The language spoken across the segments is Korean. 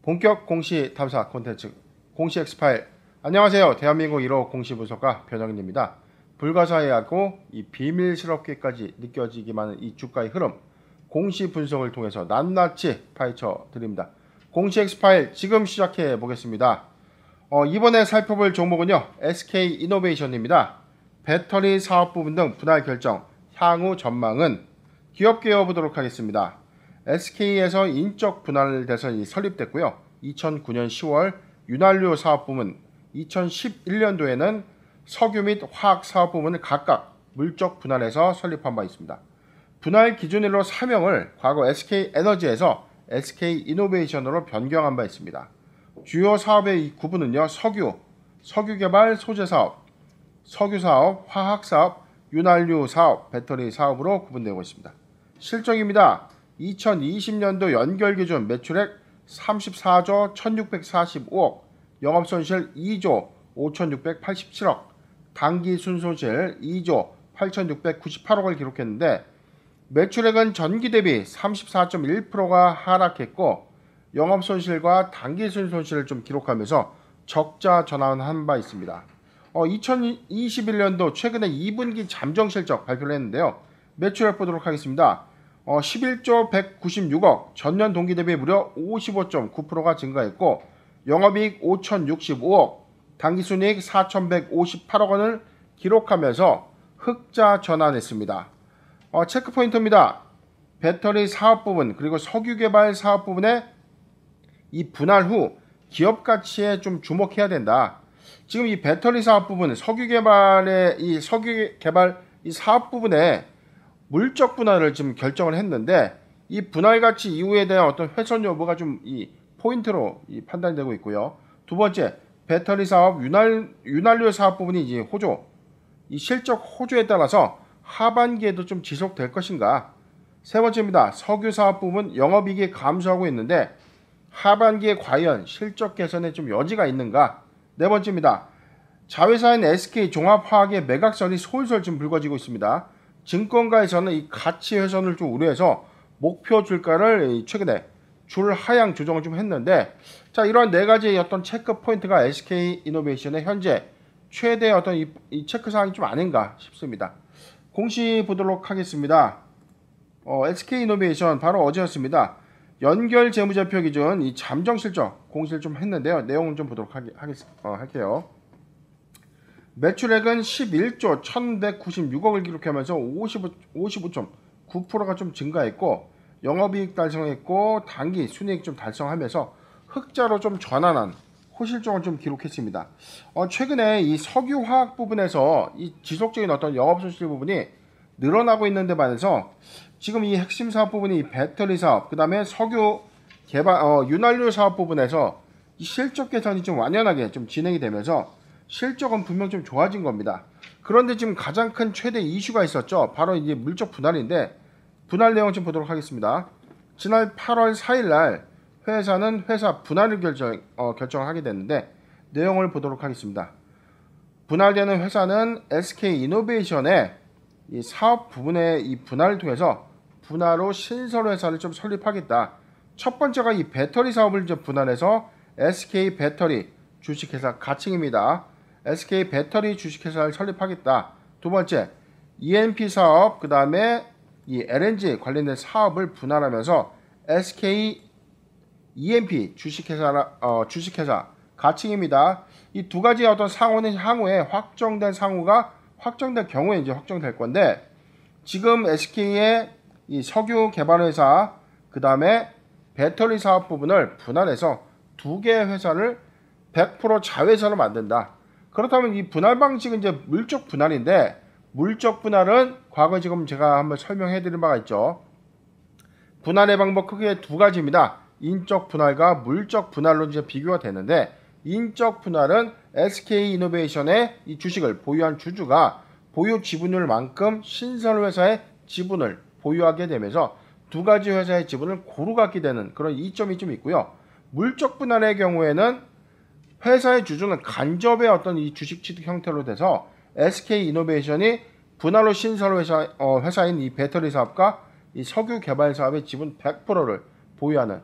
본격 공시 탐사 콘텐츠 공시 엑스파일. 안녕하세요. 대한민국 1호 공시 분석가 변형인입니다. 불가사의하고 이 비밀스럽게까지 느껴지기만 하는 이 주가의 흐름, 공시 분석을 통해서 낱낱이 파헤쳐 드립니다. 공시 엑스파일 지금 시작해 보겠습니다. 이번에 살펴볼 종목은요, SK이노베이션입니다. 배터리 사업 부분 등 분할 결정, 향후 전망은 기업 개요보도록 하겠습니다. SK에서 인적 분할 대선이 설립됐고요. 2009년 10월 윤활유 사업 부문, 2011년도에는 석유 및 화학 사업 부문을 각각 물적 분할해서 설립한 바 있습니다. 분할 기준일로 사명을 과거 SK에너지에서 SK이노베이션으로 변경한 바 있습니다. 주요 사업의 이 구분은요, 석유 개발 소재 사업, 석유 사업, 화학 사업, 윤활유 사업, 배터리 사업으로 구분되고 있습니다. 실적입니다. 2020년도 연결 기준 매출액 34조 1645억, 영업손실 2조 5687억, 당기 순손실 2조 8698억을 기록했는데, 매출액은 전기 대비 34.1%가 하락했고, 영업손실과 당기 순손실을 좀 기록하면서 적자 전환한 바 있습니다. 2021년도 최근에 2분기 잠정 실적 발표를 했는데요. 매출액 보도록 하겠습니다. 11조 196억, 전년 동기 대비 무려 55.9%가 증가했고, 영업이익 5,065억, 당기순이익 4,158억 원을 기록하면서 흑자 전환했습니다. 체크 포인트입니다. 배터리 사업 부분 그리고 석유 개발 사업 부분의 이 분할 후 기업 가치에 좀 주목해야 된다. 지금 이 배터리 사업 부분, 석유 개발 이 사업 부분에 물적 분할을 지금 결정을 했는데, 이 분할 가치 이후에 대한 어떤 훼손 여부가 좀 이 포인트로 판단되고 있고요. 두 번째, 배터리 사업 윤활유 사업 부분이 이제 이 실적 호조에 따라서 하반기에도 좀 지속될 것인가. 세 번째입니다. 석유 사업 부분 영업이익이 감소하고 있는데 하반기에 과연 실적 개선에 좀 여지가 있는가. 네 번째입니다. 자회사인 SK 종합화학의 매각선이 솔솔 지금 불거지고 있습니다. 증권가에서는 이 가치 훼손을 좀 우려해서 목표 주가를 최근에 줄 하향 조정을 좀 했는데, 자, 이러한 네 가지의 어떤 체크 포인트가 SK이노베이션의 현재 최대 어떤 이 체크 사항이 좀 아닌가 싶습니다. 공시 보도록 하겠습니다. SK이노베이션 바로 어제였습니다. 연결 재무제표 기준 이 잠정 실적 공시를 좀 했는데요. 내용을 좀 보도록 할게요. 매출액은 11조 1196억을 기록하면서 55.9%가 좀 증가했고, 영업이익 달성했고, 당기 순이익 좀 달성하면서 흑자로 좀 전환한 호실적을 좀 기록했습니다. 최근에 이 석유화학 부분에서 이 지속적인 어떤 영업손실 부분이 늘어나고 있는데 반해서 지금 이 핵심 사업 부분이 이 배터리 사업, 그 다음에 석유 개발, 윤활유 사업 부분에서 이 실적 개선이 좀 완연하게 좀 진행이 되면서 실적은 분명 좀 좋아진 겁니다. 그런데 지금 가장 큰 최대 이슈가 있었죠. 바로 이제 물적 분할인데, 분할 내용 좀 보도록 하겠습니다. 지난 8월 4일 날 회사는 회사 분할을 결정을 하게 됐는데, 내용을 보도록 하겠습니다. 분할되는 회사는 SK이노베이션의 이 사업 부분의 이 분할을 통해서 분할 후 신설 회사를 좀 설립하겠다. 첫 번째가 이 배터리 사업을 좀 분할해서 SK 배터리 주식회사 가칭입니다. SK 배터리 주식회사를 설립하겠다. 두 번째, ENP 사업, 그 다음에 이 LNG 관련된 사업을 분할하면서 SK ENP 주식회사 가칭입니다. 이 두 가지의 어떤 상호는 향후에 확정된 경우에 이제 확정될 건데, 지금 SK의 이 석유 개발회사, 그 다음에 배터리 사업 부분을 분할해서 두 개의 회사를 100% 자회사로 만든다. 그렇다면 이 분할 방식은 이제 물적 분할인데, 물적 분할은 과거 지금 제가 한번 설명해 드린 바가 있죠. 분할의 방법 크게 두 가지입니다. 인적 분할과 물적 분할로 이제 비교가 되는데, 인적 분할은 SK이노베이션의 이 주식을 보유한 주주가 보유 지분율만큼 신설 회사의 지분을 보유하게 되면서 두 가지 회사의 지분을 고루 갖게 되는 그런 이점이 좀 있고요. 물적 분할의 경우에는 회사의 주주는 간접의 어떤 이 주식 취득 형태로 돼서 SK이노베이션이 분할로 신설 회사인 이 배터리 사업과 이 석유 개발 사업의 지분 100%를 보유하는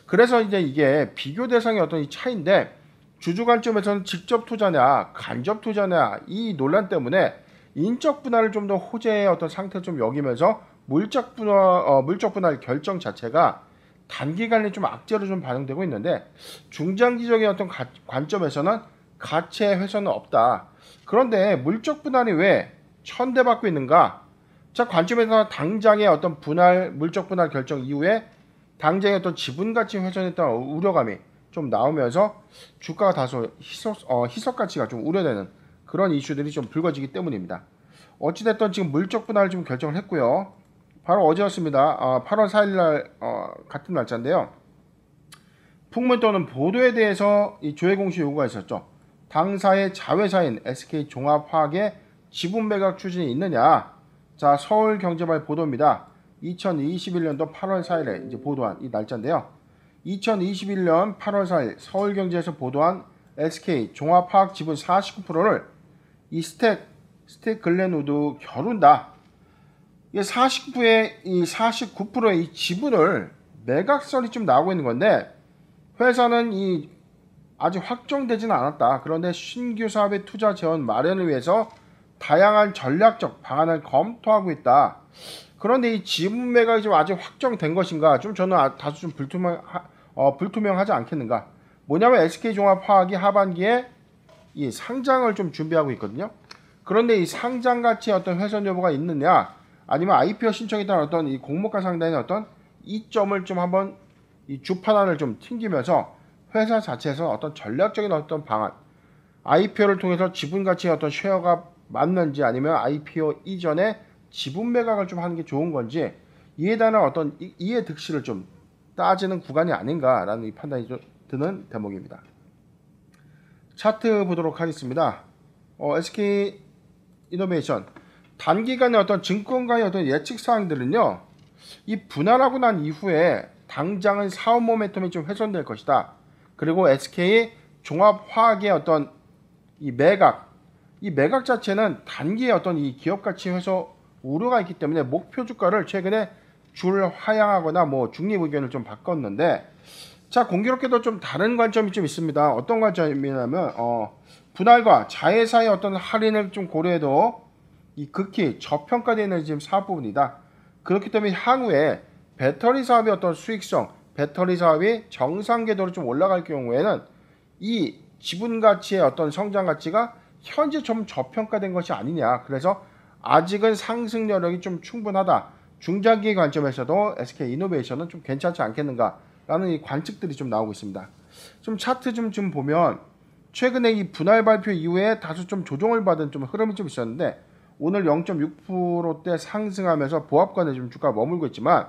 그래서 이제 이게 비교 대상의 어떤 이 차이인데 주주 관점에서는 직접 투자냐 간접 투자냐 이 논란 때문에 인적 분할을 좀 더 호재의 어떤 상태를 좀 여기면서 물적 분할 결정 자체가 단기간에 좀 악재로 좀 반영되고 있는데 중장기적인 어떤 관점에서는 가치의 훼손은 없다. 그런데 물적 분할이 왜 천대받고 있는가? 자, 관점에서 당장의 어떤 물적 분할 결정 이후에 당장의 어떤 지분 가치 훼손했다는 우려감이 좀 나오면서 주가가 다소 희석 가치가 좀 우려되는 그런 이슈들이 좀 불거지기 때문입니다. 어찌됐든 지금 물적 분할을 좀 결정을 했고요. 바로 어제였습니다. 8월 4일날 같은 날짜인데요. 풍문 또는 보도에 대해서 이 조회 공시 요구가 있었죠. 당사의 자회사인 SK종합화학의 지분 매각 추진이 있느냐? 자, 서울경제발 보도입니다. 2021년도 8월 4일에 이제 보도한 이 날짜인데요. 2021년 8월 4일 서울경제에서 보도한 SK종합화학 지분 49%를 이 스택글렌우드 겨룬다. 이게 49%의 이 지분을 매각설이 좀 나오고 있는 건데 회사는 아직 확정되지는 않았다. 그런데 신규 사업의 투자 재원 마련을 위해서 다양한 전략적 방안을 검토하고 있다. 그런데 이 지분 매각이 좀 아직 확정된 것인가? 좀 저는 다소 좀 불투명하지 않겠는가? 뭐냐면 SK종합화학이 하반기에 이 상장을 좀 준비하고 있거든요. 그런데 이 상장 가치의 어떤 훼손 여부가 있느냐? 아니면 IPO 신청에 따른 어떤 이 공모가 상단의 어떤 이점을 좀 한번 이 주판안을 좀 튕기면서 회사 자체에서 어떤 전략적인 어떤 방안, IPO를 통해서 지분 가치의 어떤 쉐어가 맞는지 아니면 IPO 이전에 지분 매각을 좀 하는 게 좋은 건지 이에 대한 어떤 이해 득실을 좀 따지는 구간이 아닌가라는 이 판단이 좀 드는 대목입니다. 차트 보도록 하겠습니다. SK 이노베이션 단기간의 어떤 증권가의 어떤 예측 사항들은요, 이 분할하고 난 이후에 당장은 사업 모멘텀이 좀 훼손될 것이다. 그리고 SK 종합화학의 어떤 이 매각 자체는 단기의 어떤 이 기업 가치 회수 우려가 있기 때문에 목표 주가를 최근에 하향하거나 뭐 중립 의견을 좀 바꿨는데, 자, 공교롭게도 좀 다른 관점이 좀 있습니다. 어떤 관점이냐면 분할과 자회사의 어떤 할인을 좀 고려해도 이 극히 저평가되는 지금 사업 부분이다. 그렇기 때문에 향후에 배터리 사업의 어떤 수익성, 배터리 사업이 정상 궤도로 좀 올라갈 경우에는 이 지분 가치의 어떤 성장 가치가 현재 좀 저평가된 것이 아니냐. 그래서 아직은 상승 여력이 좀 충분하다. 중장기 관점에서도 SK 이노베이션은 좀 괜찮지 않겠는가라는 이 관측들이 좀 나오고 있습니다. 좀 차트 좀 보면 최근에 이 분할 발표 이후에 다소 좀 조정을 받은 좀 흐름이 좀 있었는데 오늘 0.6%대 상승하면서 보합권에 좀 주가가 머물고 있지만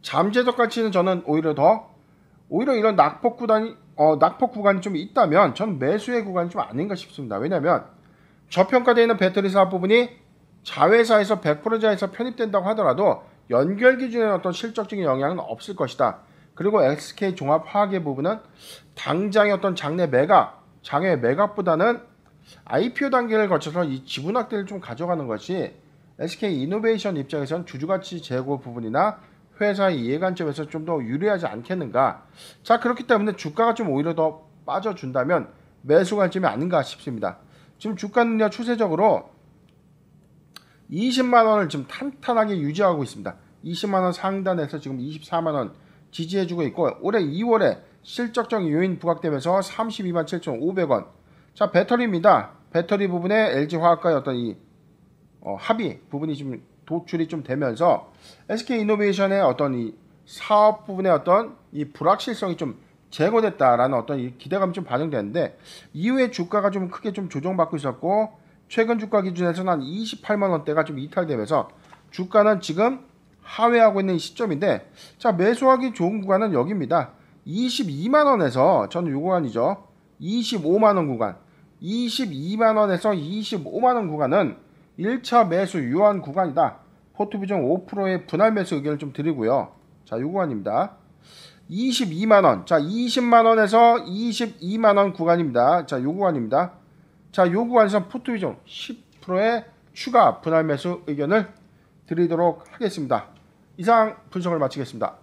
잠재적 가치는 저는 오히려 이런 낙폭 구간이 좀 있다면 전 매수의 구간이 좀 아닌가 싶습니다. 왜냐하면 저평가되어 있는 배터리 사업 부분이 자회사에서 100%자에서 편입된다고 하더라도 연결 기준에는 어떤 실적적인 영향은 없을 것이다. 그리고 SK 종합화학의 부분은 당장의 어떤 장외 매각보다는 IPO 단계를 거쳐서 이 지분 확대를 좀 가져가는 것이 SK 이노베이션 입장에서는 주주가치 제고 부분이나 회사의 이해관점에서 좀 더 유리하지 않겠는가. 자, 그렇기 때문에 주가가 좀 오히려 더 빠져준다면 매수 관점이 아닌가 싶습니다. 지금 주가는요, 추세적으로 20만원을 지금 탄탄하게 유지하고 있습니다. 20만원 상단에서 지금 24만원 지지해주고 있고, 올해 2월에 실적적 요인 부각되면서 32만 7,500원. 자, 배터리입니다. 배터리 부분에 LG화학과의 어떤 이 합의 부분이 좀 도출이 좀 되면서 SK 이노베이션의 어떤 이 사업 부분의 어떤 이 불확실성이 좀 제거됐다라는 어떤 이 기대감이 좀 반영되는데, 이후에 주가가 좀 크게 좀 조정받고 있었고, 최근 주가 기준에서는 한 28만원대가 좀 이탈되면서 주가는 지금 하회하고 있는 시점인데, 자, 매수하기 좋은 구간은 여기입니다. 22만원에서 저는 요 구간이죠. 25만원 구간, 22만원에서 25만원 구간은 1차 매수 유한 구간이다. 포트 비중 5%의 분할 매수 의견을 좀 드리고요. 자, 요 구간입니다. 22만원, 자, 20만원에서 22만원 구간입니다. 자, 요 구간입니다. 자, 요 구간에서 포트 비중 10%의 추가 분할 매수 의견을 드리도록 하겠습니다. 이상 분석을 마치겠습니다.